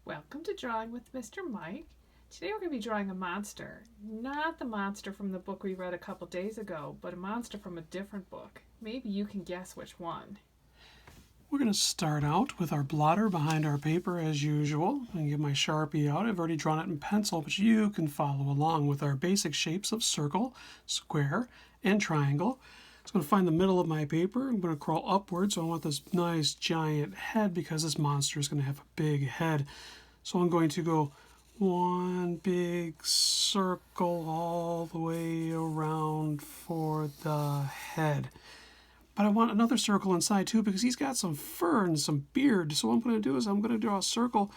Welcome to Drawing with Mr. Mike. Today we're going to be drawing a monster. Not the monster from the book we read a couple days ago, but a monster from a different book. Maybe you can guess which one. We're going to start out with our blotter behind our paper as usual. I'm going to get my Sharpie out. I've already drawn it in pencil, but you can follow along with our basic shapes of circle, square, and triangle. So I'm going to find the middle of my paper. I'm going to crawl upwards. So I want this nice giant head because this monster is going to have a big head. So I'm going to go one big circle all the way around for the head. But I want another circle inside too because he's got some fur and some beard. So what I'm going to do is I'm going to draw a circle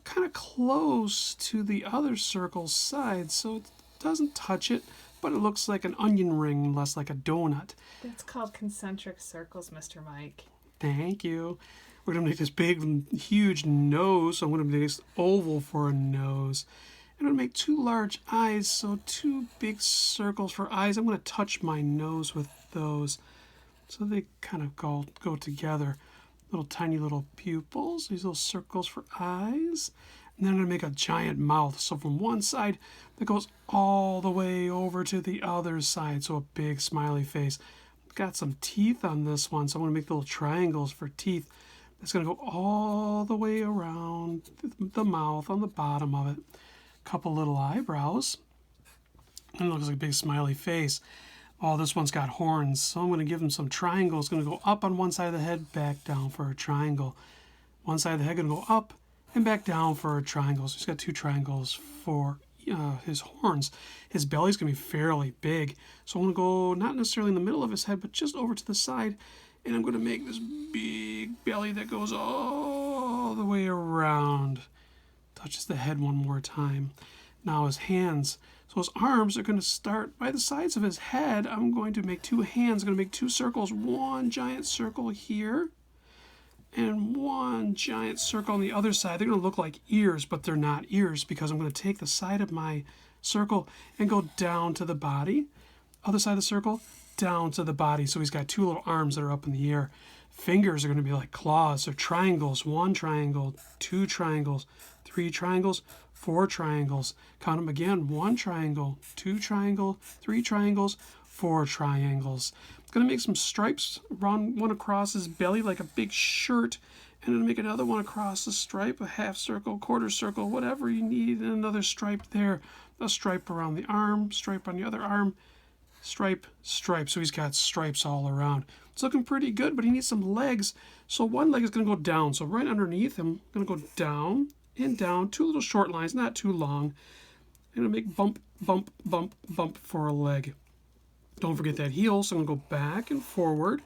kind of close to the other circle's side so it doesn't touch it, but it looks like an onion ring, less like a donut. That's called concentric circles, Mr. Mike. Thank you. We're going to make this big, huge nose. So I'm going to make this oval for a nose. I'm going to make two large eyes, so two big circles for eyes. I'm going to touch my nose with those so they kind of go together. Little tiny little pupils, these little circles for eyes. And then I'm going to make a giant mouth. So from one side, that goes all the way over to the other side. So a big smiley face. Got some teeth on this one, so I'm going to make little triangles for teeth. That's going to go all the way around the mouth on the bottom of it. A couple little eyebrows. And it looks like a big smiley face. Oh, this one's got horns, so I'm going to give him some triangles. It's going to go up on one side of the head, back down for a triangle. One side of the head going to go up and back down for a triangle. So he's got two triangles for his horns. His belly's going to be fairly big. So I'm going to go not necessarily in the middle of his head, but just over to the side. And I'm going to make this big belly that goes all the way around. Touches the head one more time. Now his hands. So his arms are going to start by the sides of his head. I'm going to make two hands. I'm going to make two circles. One giant circle here. And one giant circle on the other side. They're going to look like ears, but they're not ears because I'm going to take the side of my circle and go down to the body. Other side of the circle, down to the body. So he's got two little arms that are up in the air. Fingers are going to be like claws. They're triangles. One triangle, two triangles, three triangles, four triangles. Count them again. One triangle, two triangles, three triangles, four triangles. Going to make some stripes, run one across his belly like a big shirt, and then make another one across the stripe, a half circle, quarter circle, whatever you need, and another stripe there, a stripe around the arm, stripe on the other arm, stripe, stripe. So he's got stripes all around. It's looking pretty good, but he needs some legs. So one leg is going to go down. So right underneath him, I'm going to go down and down, two little short lines, not too long. I'm going to make bump, bump, bump, bump for a leg. Don't forget that heel, so I'm going to go back and forward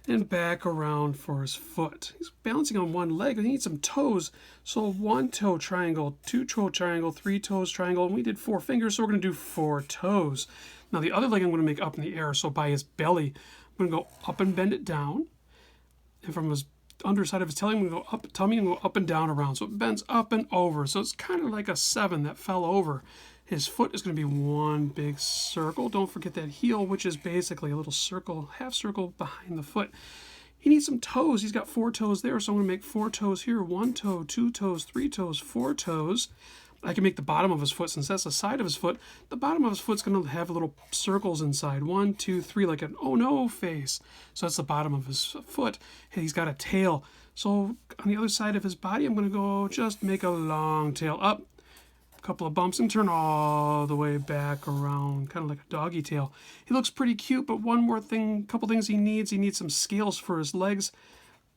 and back around for his foot. He's balancing on one leg. He needs some toes. So one toe triangle, two toe triangle, three toes triangle, and we did four fingers, so we're going to do four toes. Now the other leg I'm going to make up in the air, so by his belly, I'm going to go up and bend it down. And from his underside of his tummy, I'm going to go up, tummy, and go up and down around. So it bends up and over. So it's kind of like a 7 that fell over. His foot is going to be one big circle. Don't forget that heel, which is basically a little circle, half circle behind the foot. He needs some toes. He's got four toes there, so I'm going to make four toes here. One toe, two toes, three toes, four toes. I can make the bottom of his foot, since that's the side of his foot. The bottom of his foot's going to have little circles inside. 1, 2, 3, like an oh no face. So that's the bottom of his foot. He's got a tail. So on the other side of his body, I'm going to go just make a long tail up. Couple of bumps and turn all the way back around, kind of like a doggy tail. He looks pretty cute, but one more thing, couple things he needs some scales for his legs.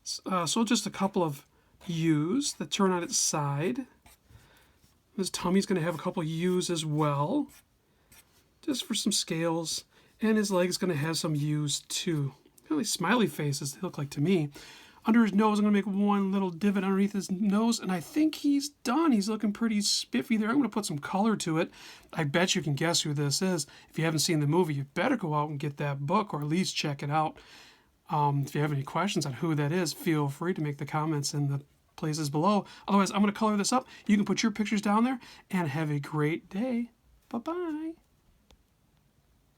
So just a couple of U's that turn on its side. His tummy's going to have a couple of U's as well, just for some scales. And his leg's going to have some U's too. Kind of like smiley faces they look like to me. Under his nose, I'm going to make one little divot underneath his nose, and I think he's done. He's looking pretty spiffy there. I'm going to put some color to it. I bet you can guess who this is. If you haven't seen the movie, you better go out and get that book, or at least check it out. If you have any questions on who that is, feel free to make the comments in the places below. Otherwise, I'm going to color this up. You can put your pictures down there, and have a great day. Bye-bye.